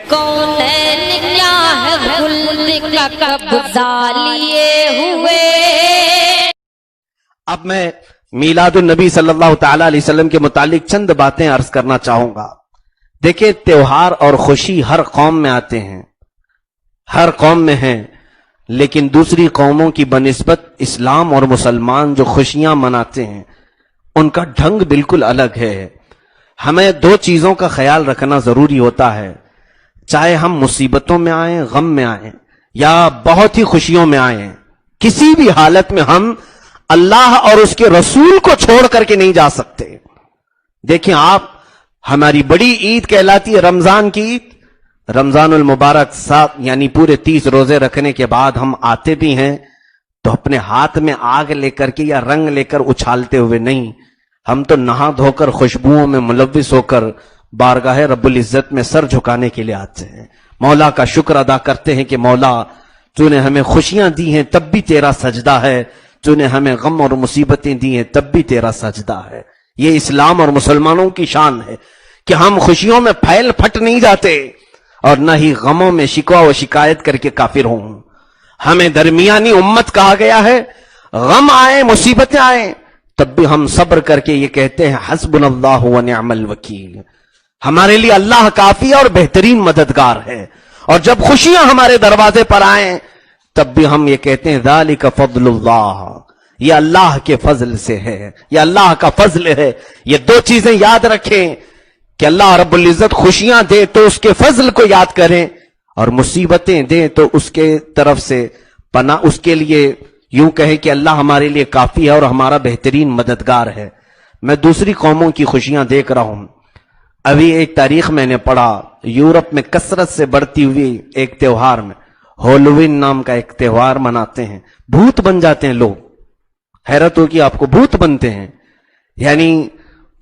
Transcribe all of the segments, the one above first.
کونین کیا ہے خلد کا قبضہ لیے ہوئے۔ اب میں میلاد النبی صلی اللہ تعالی علیہ وسلم کے متعلق چند باتیں عرض کرنا چاہوں گا۔ دیکھیں، تیوہار اور خوشی ہر قوم میں آتے ہیں، ہر قوم میں ہیں، لیکن دوسری قوموں کی بنسبت اسلام اور مسلمان جو خوشیاں مناتے ہیں ان کا ڈھنگ بالکل الگ ہے۔ ہمیں دو چیزوں کا خیال رکھنا ضروری ہوتا ہے، چاہے ہم مصیبتوں میں آئیں، غم میں آئیں، یا بہت ہی خوشیوں میں آئیں، کسی بھی حالت میں ہم اللہ اور اس کے رسول کو چھوڑ کر کے نہیں جا سکتے۔ دیکھیں، آپ ہماری بڑی عید کہلاتی ہے رمضان کی عید، رمضان المبارک یعنی پورے 30 روزے رکھنے کے بعد ہم آتے بھی ہیں تو اپنے ہاتھ میں آگ لے کر کے یا رنگ لے کر اچھالتے ہوئے نہیں، ہم تو نہا دھو کر خوشبوؤں میں ملوث ہو کر بارگاہ رب العزت میں سر جھکانے کے لیے آتے ہیں، مولا کا شکر ادا کرتے ہیں کہ مولا تو نے ہمیں خوشیاں دی ہیں تب بھی تیرا سجدہ ہے، تو نے ہمیں غم اور مصیبتیں دی ہیں تب بھی تیرا سجدہ ہے۔ یہ اسلام اور مسلمانوں کی شان ہے کہ ہم خوشیوں میں پھیل پھٹ نہیں جاتے اور نہ ہی غموں میں شکوہ و شکایت کر کے کافر ہوں۔ ہمیں درمیانی امت کہا گیا ہے، غم آئے، مصیبتیں آئیں، تب بھی ہم صبر کر کے یہ کہتے ہیں حسبنا اللہ و نعم الوکیل، ہمارے لیے اللہ کافی اور بہترین مددگار ہے۔ اور جب خوشیاں ہمارے دروازے پر آئیں تب بھی ہم یہ کہتے ہیں ذالک فضل اللہ، یہ اللہ کے فضل سے ہے، یہ اللہ کا فضل ہے۔ یہ دو چیزیں یاد رکھیں کہ اللہ رب العزت خوشیاں دے تو اس کے فضل کو یاد کریں، اور مصیبتیں دیں تو اس کے طرف سے پناہ، اس کے لیے یوں کہیں کہ اللہ ہمارے لیے کافی ہے اور ہمارا بہترین مددگار ہے۔ میں دوسری قوموں کی خوشیاں دیکھ رہا ہوں۔ ابھی ایک تاریخ میں نے پڑھا، یورپ میں کثرت سے بڑھتی ہوئی ایک تہوار میں ہالووین نام کا ایک تہوار مناتے ہیں، بھوت بن جاتے ہیں لوگ۔ حیرت ہوگی آپ کو، بھوت بنتے ہیں، یعنی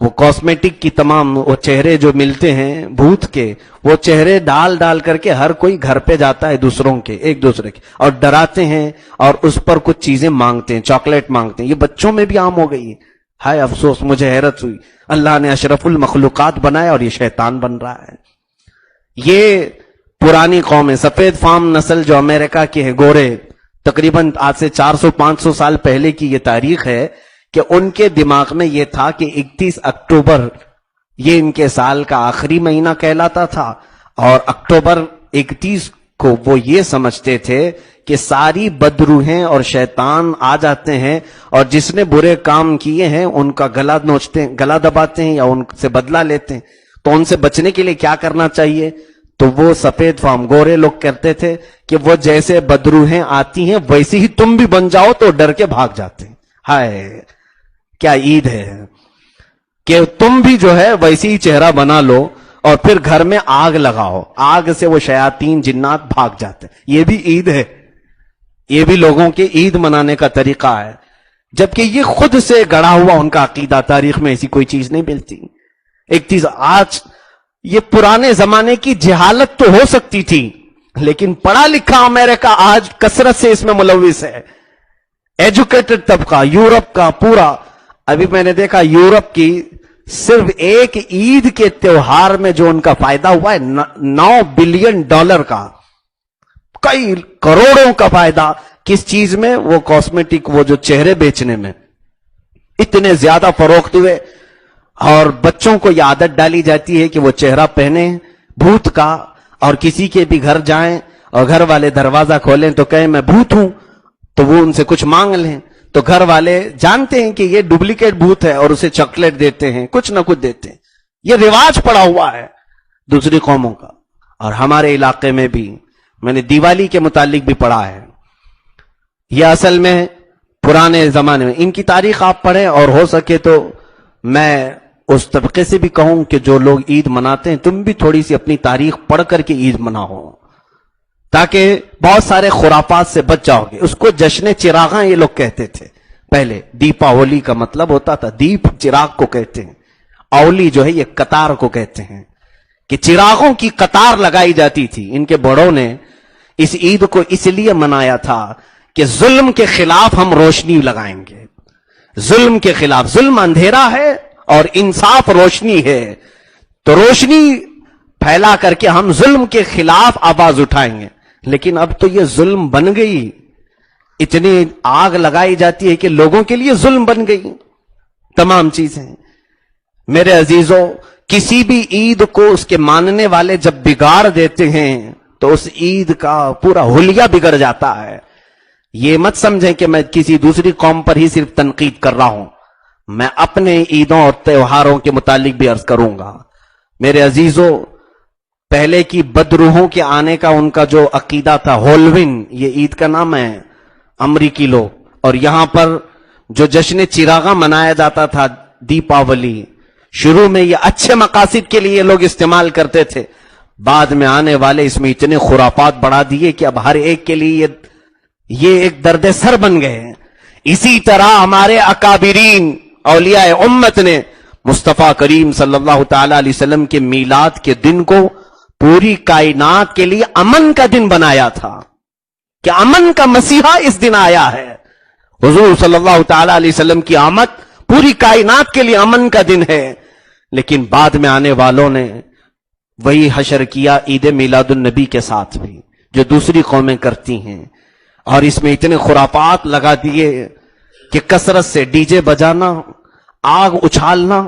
وہ کاسمیٹک کی تمام وہ چہرے جو ملتے ہیں بھوت کے، وہ چہرے ڈال ڈال کر کے ہر کوئی گھر پہ جاتا ہے دوسروں کے، ایک دوسرے کے، اور ڈراتے ہیں اور اس پر کچھ چیزیں مانگتے ہیں، چاکلیٹ مانگتے ہیں۔ یہ بچوں میں بھی عام ہو گئی ہے۔ ہائے افسوس، مجھے حیرت ہوئی، اللہ نے اشرف المخلوقات بنایا اور یہ شیطان بن رہا ہے۔ یہ پرانی قوم ہے، سفید فام نسل جو امریکہ کے ہیں، گورے، تقریباً آج سے 400-500 سال پہلے کی یہ تاریخ ہے کہ ان کے دماغ میں یہ تھا کہ 31 اکتوبر یہ ان کے سال کا آخری مہینہ کہلاتا تھا، اور اکتوبر 31 کو وہ یہ سمجھتے تھے کہ ساری بدروحیں اور شیطان آ جاتے ہیں اور جس نے برے کام کیے ہیں ان کا گلا نوچتے ہیں، گلا دباتے ہیں یا ان سے بدلہ لیتے ہیں۔ تو ان سے بچنے کے لیے کیا کرنا چاہیے؟ تو وہ سفید فام گورے لوگ کہتے تھے کہ وہ جیسے بدروحیں آتی ہیں ویسے ہی تم بھی بن جاؤ، تو ڈر کے بھاگ جاتے ہیں۔ ہائے کیا عید ہے کہ تم بھی جو ہے ویسے ہی چہرہ بنا لو اور پھر گھر میں آگ لگاؤ، آگ سے وہ شیاطین جنات بھاگ جاتے ہیں۔ یہ بھی عید ہے، یہ بھی لوگوں کے عید منانے کا طریقہ ہے، جبکہ یہ خود سے گڑا ہوا ان کا عقیدہ، تاریخ میں ایسی کوئی چیز نہیں ملتی۔ ایک چیز، آج یہ پرانے زمانے کی جہالت تو ہو سکتی تھی، لیکن پڑھا لکھا امریکہ آج کثرت سے اس میں ملوث ہے، ایجوکیٹڈ طبقہ یورپ کا پورا۔ ابھی میں نے دیکھا یورپ کی صرف ایک عید کے تہوار میں جو ان کا فائدہ ہوا ہے 9 بلین ڈالر کا، کئی کروڑوں کا فائدہ۔ کس چیز میں؟ وہ کاسمیٹک، وہ جو چہرے بیچنے میں اتنے زیادہ فروخت ہوئے، اور بچوں کو یہ عادت ڈالی جاتی ہے کہ وہ چہرہ پہنے بھوت کا، اور کسی کے بھی گھر جائیں اور گھر والے دروازہ کھولیں تو کہیں میں بھوت ہوں، تو وہ ان سے کچھ مانگ لیں، تو گھر والے جانتے ہیں کہ یہ ڈپلیکیٹ بھوت ہے اور اسے چاکلیٹ دیتے ہیں، کچھ نہ کچھ دیتے ہیں۔ یہ رواج پڑا ہوا ہے دوسری قوموں کا۔ اور ہمارے علاقے میں بھی میں نے دیوالی کے متعلق بھی پڑھا ہے۔ یہ اصل میں پرانے زمانے میں ان کی تاریخ آپ پڑھیں، اور ہو سکے تو میں اس طبقے سے بھی کہوں کہ جو لوگ عید مناتے ہیں تم بھی تھوڑی سی اپنی تاریخ پڑھ کر کے عید مناؤ، تاکہ بہت سارے خرافات سے بچ جاؤ گے۔ اس کو جشن چراغاں یہ لوگ کہتے تھے پہلے، دیپاولی کا مطلب ہوتا تھا، دیپ چراغ کو کہتے ہیں، اولی جو ہے یہ قطار کو کہتے ہیں، کہ چراغوں کی قطار لگائی جاتی تھی۔ ان کے بڑوں نے اس عید کو اس لیے منایا تھا کہ ظلم کے خلاف ہم روشنی لگائیں گے، ظلم کے خلاف۔ ظلم اندھیرا ہے اور انصاف روشنی ہے، تو روشنی پھیلا کر کے ہم ظلم کے خلاف آواز اٹھائیں گے. لیکن اب تو یہ ظلم بن گئی, اتنی آگ لگائی جاتی ہے کہ لوگوں کے لیے ظلم بن گئی تمام چیزیں. میرے عزیزوں, کسی بھی عید کو اس کے ماننے والے جب بگاڑ دیتے ہیں تو اس عید کا پورا حلیہ بگڑ جاتا ہے. یہ مت سمجھیں کہ میں کسی دوسری قوم پر ہی صرف تنقید کر رہا ہوں, میں اپنے عیدوں اور تہواروں کے متعلق بھی عرض کروں گا. میرے عزیزوں, پہلے کی بدروحوں کے آنے کا ان کا جو عقیدہ تھا, ہولوین یہ عید کا نام ہے امریکی لوگ, اور یہاں پر جو جشن چراغاں منایا جاتا تھا دیپاولی, شروع میں یہ اچھے مقاصد کے لیے لوگ استعمال کرتے تھے, بعد میں آنے والے اس میں اتنے خرافات بڑھا دیے کہ اب ہر ایک کے لیے یہ ایک درد سر بن گئے ہیں. اسی طرح ہمارے اکابرین اولیاء امت نے مصطفیٰ کریم صلی اللہ تعالی علیہ وسلم کے میلاد کے دن کو پوری کائنات کے لیے امن کا دن بنایا تھا کہ امن کا مسیحا اس دن آیا ہے. حضور صلی اللہ تعالی علیہ وسلم کی آمد پوری کائنات کے لیے امن کا دن ہے. لیکن بعد میں آنے والوں نے وہی حشر کیا عید میلاد النبی کے ساتھ بھی جو دوسری قومیں کرتی ہیں, اور اس میں اتنے خرافات لگا دیے کہ کثرت سے ڈی جے بجانا, آگ اچھالنا,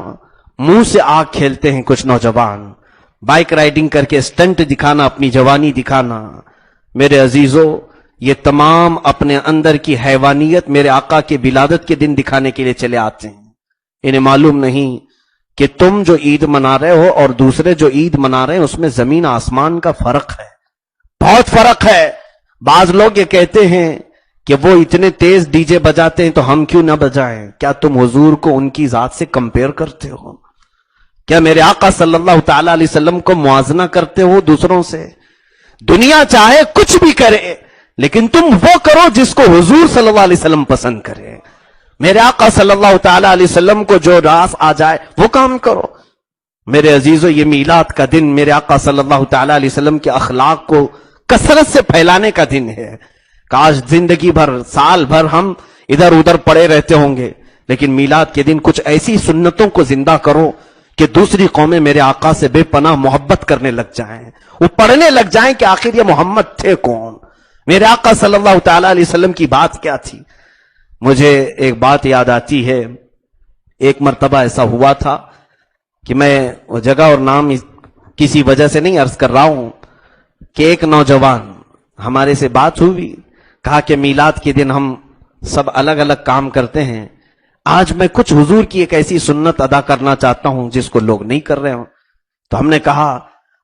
منہ سے آگ کھیلتے ہیں کچھ نوجوان, بائک رائڈنگ کر کے سٹنٹ دکھانا, اپنی جوانی دکھانا. میرے عزیزوں, یہ تمام اپنے اندر کی حیوانیت میرے آقا کے ولادت کے دن دکھانے کے لیے چلے آتے ہیں. انہیں معلوم نہیں کہ تم جو عید منا رہے ہو اور دوسرے جو عید منا رہے ہیں اس میں زمین آسمان کا فرق ہے, بہت فرق ہے. بعض لوگ یہ کہتے ہیں کہ وہ اتنے تیز ڈی جے بجاتے ہیں تو ہم کیوں نہ بجائیں. کیا تم حضور کو ان کی ذات سے کمپیئر کرتے ہو؟ کیا میرے آقا صلی اللہ تعالی علیہ وسلم کو موازنہ کرتے ہو دوسروں سے؟ دنیا چاہے کچھ بھی کرے لیکن تم وہ کرو جس کو حضور صلی اللہ علیہ وسلم پسند کرے. میرے آقا صلی اللہ تعالی علیہ وسلم کو جو راس آ جائے وہ کام کرو. میرے عزیزو, یہ میلاد کا دن میرے آقا صلی اللہ تعالی علیہ وسلم کے اخلاق کو کثرت سے پھیلانے کا دن ہے. کاش زندگی بھر, سال بھر ہم ادھر ادھر پڑے رہتے ہوں گے, لیکن میلاد کے دن کچھ ایسی سنتوں کو زندہ کرو کہ دوسری قومیں میرے آقا سے بے پناہ محبت کرنے لگ جائیں, وہ پڑھنے لگ جائیں کہ آخر یہ محمد تھے کون, میرے آقا صلی اللہ تعالی علیہ وسلم کی بات کیا تھی. مجھے ایک بات یاد آتی ہے, ایک مرتبہ ایسا ہوا تھا کہ میں وہ جگہ اور نام کسی وجہ سے نہیں عرض کر رہا ہوں, کہ ایک نوجوان ہمارے سے بات ہوئی, کہا کہ میلاد کے دن ہم سب الگ الگ کام کرتے ہیں, آج میں کچھ حضور کی ایک ایسی سنت ادا کرنا چاہتا ہوں جس کو لوگ نہیں کر رہے ہوں. تو ہم نے کہا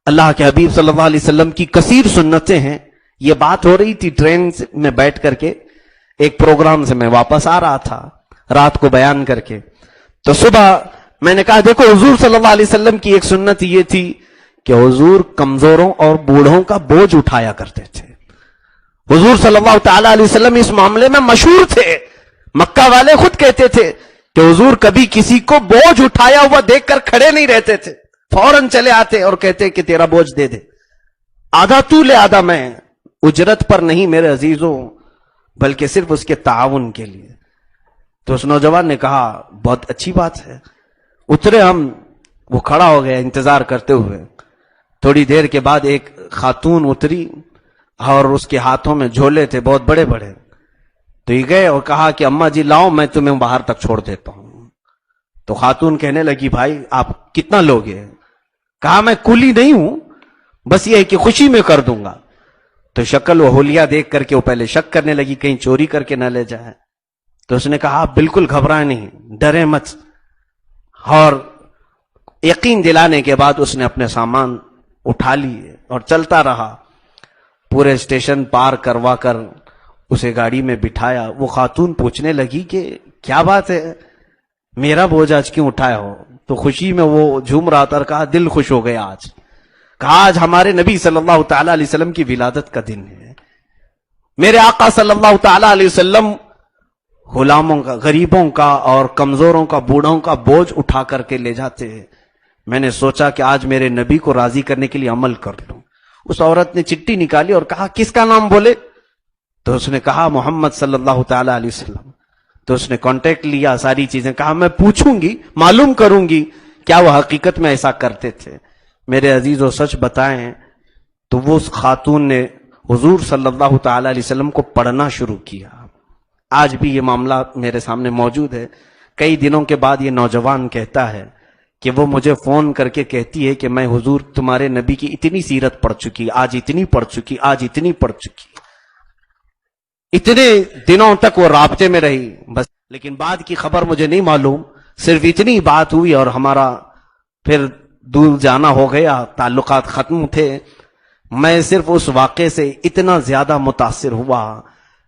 اللہ کے حبیب صلی اللہ علیہ وسلم کی کثیر سنتیں ہیں. یہ بات ہو رہی تھی ٹرین میں بیٹھ کر کے, ایک پروگرام سے میں واپس آ رہا تھا رات کو بیان کر کے. تو صبح میں نے کہا دیکھو حضور صلی اللہ علیہ وسلم کی ایک سنت یہ تھی کہ حضور کمزوروں اور بوڑھوں کا بوجھ اٹھایا کرتے تھے. حضور صلی اللہ تعالی علیہ وسلم اس معاملے میں مشہور تھے. مکہ والے خود کہتے تھے کہ حضور کبھی کسی کو بوجھ اٹھایا ہوا دیکھ کر کھڑے نہیں رہتے تھے, فوراً چلے آتے اور کہتے کہ تیرا بوجھ دے دے, آدھا تو لے آدھا میں, اجرت پر نہیں میرے عزیزوں, بلکہ صرف اس کے تعاون کے لیے. تو اس نوجوان نے کہا بہت اچھی بات ہے. اترے ہم, وہ کھڑا ہو گیا انتظار کرتے ہوئے. تھوڑی دیر کے بعد ایک خاتون اتری اور اس کے ہاتھوں میں جھولے تھے بہت بڑے بڑے. تو یہ گئے اور کہا کہ اماں جی لاؤ میں تمہیں باہر تک چھوڑ دیتا ہوں. تو خاتون کہنے لگی بھائی آپ کتنا لوگے؟ کہا میں کولی نہیں ہوں, بس یہ ہے کہ خوشی میں کر دوں گا. تو شکل و حلیہ دیکھ کر کے وہ پہلے شک کرنے لگی کہیں چوری کر کے نہ لے جائے. تو اس نے کہا آپ بالکل گھبرائیں نہیں, ڈرے مت. اور یقین دلانے کے بعد اس نے اپنے سامان اٹھا لیے اور چلتا رہا. پورے اسٹیشن پار کروا کر اسے گاڑی میں بٹھایا. وہ خاتون پوچھنے لگی کہ کیا بات ہے, میرا بوجھ آج کیوں اٹھایا ہو؟ تو خوشی میں وہ جھوم رہا تھا اور کہا دل خوش ہو گیا آج. کہا آج ہمارے نبی صلی اللہ تعالی علیہ وسلم کی ولادت کا دن ہے. میرے آقا صلی اللہ تعالی علیہ وسلم غلاموں کا, غریبوں کا اور کمزوروں کا, بوڑھوں کا بوجھ اٹھا کر کے لے جاتے ہیں. میں نے سوچا کہ آج میرے نبی کو راضی کرنے کے لیے عمل کر لوں. اس عورت نے چٹھی نکالی اور کہا کس کا نام بولے؟ تو اس نے کہا محمد صلی اللہ تعالی علیہ وسلم. تو اس نے کانٹیکٹ لیا, ساری چیزیں, کہا میں پوچھوں گی, معلوم کروں گی کیا وہ حقیقت میں ایسا کرتے تھے. میرے عزیز و سچ بتائیں تو وہ اس خاتون نے حضور صلی اللہ تعالی علیہ وسلم کو پڑھنا شروع کیا. آج بھی یہ معاملہ میرے سامنے موجود ہے. کئی دنوں کے بعد یہ نوجوان کہتا ہے کہ وہ مجھے فون کر کے کہتی ہے کہ میں حضور تمہارے نبی کی اتنی سیرت پڑھ چکی, آج اتنی پڑھ چکی, آج اتنی پڑھ چکی. اتنے دنوں تک وہ رابطے میں رہی بس, لیکن بعد کی خبر مجھے نہیں معلوم. صرف اتنی بات ہوئی اور ہمارا پھر دور جانا ہو گیا, تعلقات ختم تھے. میں صرف اس واقعے سے اتنا زیادہ متاثر ہوا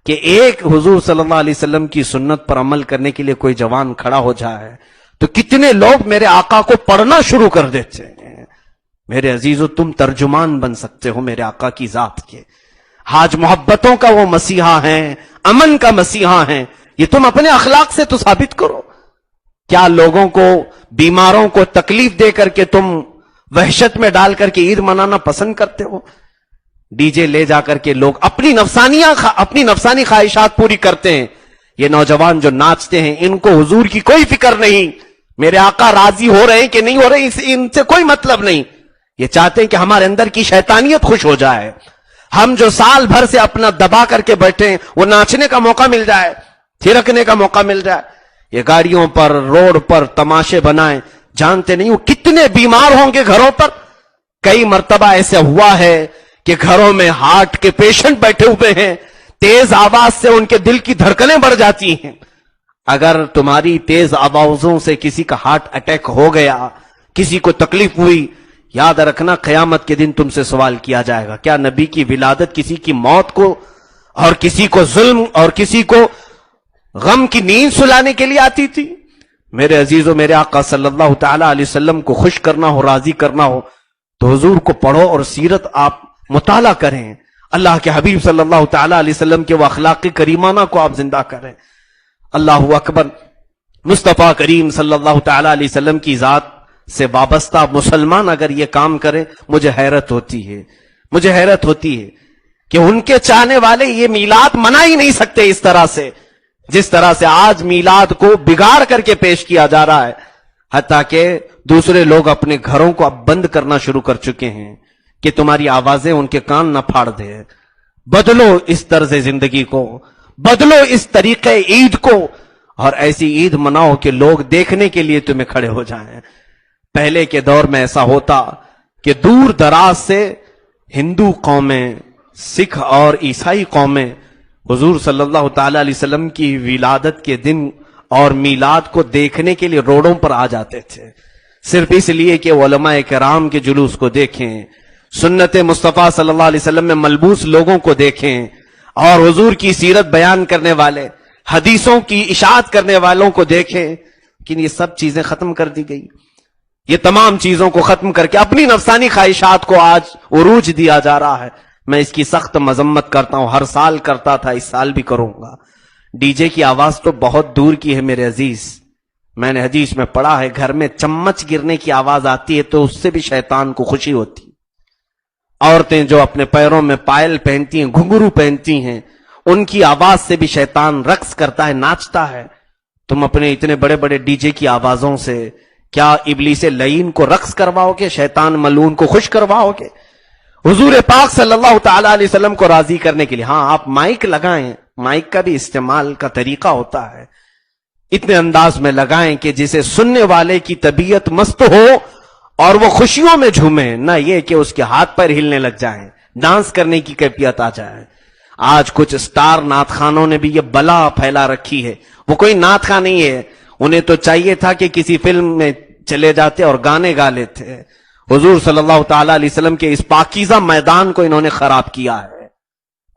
کہ ایک حضور صلی اللہ علیہ وسلم کی سنت پر عمل کرنے کے لیے کوئی جوان کھڑا ہو جائے تو کتنے لوگ میرے آقا کو پڑھنا شروع کر دیتے ہیں. میرے عزیزو, تم ترجمان بن سکتے ہو میرے آقا کی ذات کے. حاج محبتوں کا وہ مسیحا ہیں, امن کا مسیحا ہیں. یہ تم اپنے اخلاق سے تو ثابت کرو. کیا لوگوں کو, بیماروں کو تکلیف دے کر کے تم وحشت میں ڈال کر کے عید منانا پسند کرتے ہو؟ ڈی جے لے جا کر کے لوگ اپنی نفسانی خواہشات پوری کرتے ہیں. یہ نوجوان جو ناچتے ہیں ان کو حضور کی کوئی فکر نہیں, میرے آقا راضی ہو رہے ہیں کہ نہیں ہو رہے ان سے کوئی مطلب نہیں. یہ چاہتے ہیں کہ ہمارے اندر کی شیطانیت خوش ہو جائے. ہم جو سال بھر سے اپنا دبا کر کے بیٹھے ہیں وہ ناچنے کا موقع مل جائے, تھرکنے کا موقع مل جائے. یہ گاڑیوں پر, روڈ پر تماشے بنائیں. جانتے نہیں وہ کتنے بیمار ہوں گے گھروں پر. کئی مرتبہ ایسے ہوا ہے کہ گھروں میں ہارٹ کے پیشنٹ بیٹھے ہوئے ہیں, تیز آواز سے ان کے دل کی دھڑکنیں بڑھ جاتی ہیں. اگر تمہاری تیز آوازوں سے کسی کا ہارٹ اٹیک ہو گیا, کسی کو تکلیف ہوئی, یاد رکھنا قیامت کے دن تم سے سوال کیا جائے گا, کیا نبی کی ولادت کسی کی موت کو اور کسی کو ظلم اور کسی کو غم کی نیند سلانے کے لیے آتی تھی؟ میرے عزیزو, میرے آقا صلی اللہ تعالی علیہ وسلم کو خوش کرنا ہو, راضی کرنا ہو تو حضور کو پڑھو اور سیرت آپ مطالعہ کریں. اللہ کے حبیب صلی اللہ تعالی علیہ وسلم کے وہ اخلاق کریمانہ کو آپ زندہ کریں. اللہ اکبر. مصطفیٰ کریم صلی اللہ تعالی علیہ وسلم کی ذات سے وابستہ مسلمان اگر یہ کام کرے, مجھے حیرت ہوتی ہے کہ ان کے چاہنے والے یہ میلاد منا ہی نہیں سکتے اس طرح سے, جس طرح سے آج میلاد کو بگاڑ کر کے پیش کیا جا رہا ہے. حتیٰ کہ دوسرے لوگ اپنے گھروں کو اب بند کرنا شروع کر چکے ہیں کہ تمہاری آوازیں ان کے کان نہ پھاڑ دے. بدلو اس طرز زندگی کو, بدلو اس طریقے عید کو, اور ایسی عید مناؤ کہ لوگ دیکھنے کے لیے تمہیں کھڑے ہو جائیں. پہلے کے دور میں ایسا ہوتا کہ دور دراز سے ہندو قومیں, سکھ اور عیسائی قومیں حضور صلی اللہ تعالی علیہ وسلم کی ولادت کے دن اور میلاد کو دیکھنے کے لیے روڈوں پر آ جاتے تھے, صرف اس لیے کہ علماء کرام کے جلوس کو دیکھیں, سنت مصطفیٰ صلی اللہ علیہ وسلم میں ملبوس لوگوں کو دیکھیں, اور حضور کی سیرت بیان کرنے والے, حدیثوں کی اشاعت کرنے والوں کو دیکھیں. لیکن یہ سب چیزیں ختم کر دی گئی. یہ تمام چیزوں کو ختم کر کے اپنی نفسانی خواہشات کو آج عروج دیا جا رہا ہے. میں اس کی سخت مذمت کرتا ہوں, ہر سال کرتا تھا, اس سال بھی کروں گا. ڈی جے کی آواز تو بہت دور کی ہے میرے عزیز. میں نے حدیث میں پڑھا ہے گھر میں چمچ گرنے کی آواز آتی ہے تو اس سے بھی شیطان کو خوشی ہوتی. عورتیں جو اپنے پیروں میں پائل پہنتی ہیں, گھنگرو پہنتی ہیں, ان کی آواز سے بھی شیطان رقص کرتا ہے, ناچتا ہے. تم اپنے اتنے بڑے بڑے ڈی جے کی آوازوں سے کیا ابلیس لعین کو رقص کرواؤ گے, شیطان ملعون کو خوش کرواؤ گے؟ حضور پاک صلی اللہ تعالی علیہ وسلم کو راضی کرنے کے لیے ہاں آپ مائک لگائیں, مائک کا بھی استعمال کا طریقہ ہوتا ہے. اتنے انداز میں لگائیں کہ جسے سننے والے کی طبیعت مست ہو اور وہ خوشیوں میں جھومے, نہ یہ کہ اس کے ہاتھ پیر ہلنے لگ جائیں, ڈانس کرنے کی کیفیت آ جائے. آج کچھ سٹار نعت خانوں نے بھی یہ بلا پھیلا رکھی ہے. وہ کوئی نعت خاں نہیں ہے, انہیں تو چاہیے تھا کہ کسی فلم میں چلے جاتے اور گانے گا لیتے. حضور صلی اللہ تعالی علیہ وسلم کے اس پاکیزہ میدان کو انہوں نے خراب کیا ہے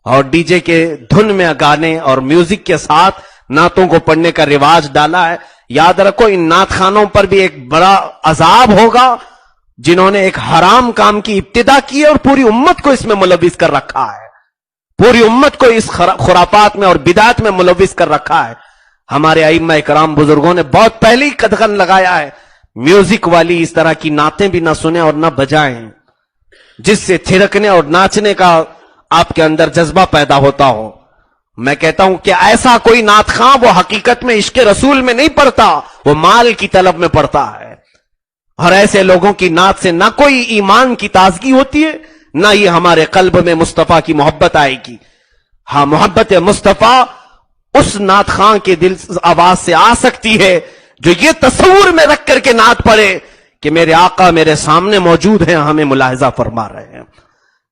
اور ڈی جے کے دھن میں گانے اور میوزک کے ساتھ نعتوں کو پڑھنے کا رواج ڈالا ہے. یاد رکھو ان نعت خانوں پر بھی ایک بڑا عذاب ہوگا جنہوں نے ایک حرام کام کی ابتدا کی ہے اور پوری امت کو اس میں ملوث کر رکھا ہے, پوری امت کو اس خرافات میں اور بدعت میں ملوث کر رکھا ہے. ہمارے ائمہ کرام بزرگوں نے بہت پہلے ہی قدغن لگایا ہے, میوزک والی اس طرح کی نعتیں بھی نہ سنیں اور نہ بجائیں جس سے تھرکنے اور ناچنے کا آپ کے اندر جذبہ پیدا ہوتا ہو. میں کہتا ہوں کہ ایسا کوئی نعت خواں وہ حقیقت میں عشق رسول میں نہیں پڑھتا, وہ مال کی طلب میں پڑھتا ہے. اور ایسے لوگوں کی نعت سے نہ کوئی ایمان کی تازگی ہوتی ہے، نہ یہ ہمارے قلب میں مصطفیٰ کی محبت آئے گی۔ ہاں، محبت مصطفیٰ اس نعت خواں کے دل آواز سے آ سکتی ہے جو یہ تصور میں رکھ کر کے نعت پڑھے کہ میرے آقا میرے سامنے موجود ہیں، ہمیں ملاحظہ فرما رہے ہیں۔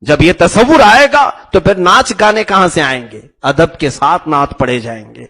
جب یہ تصور آئے گا تو پھر ناچ گانے کہاں سے آئیں گے؟ ادب کے ساتھ نعت پڑھے جائیں گے۔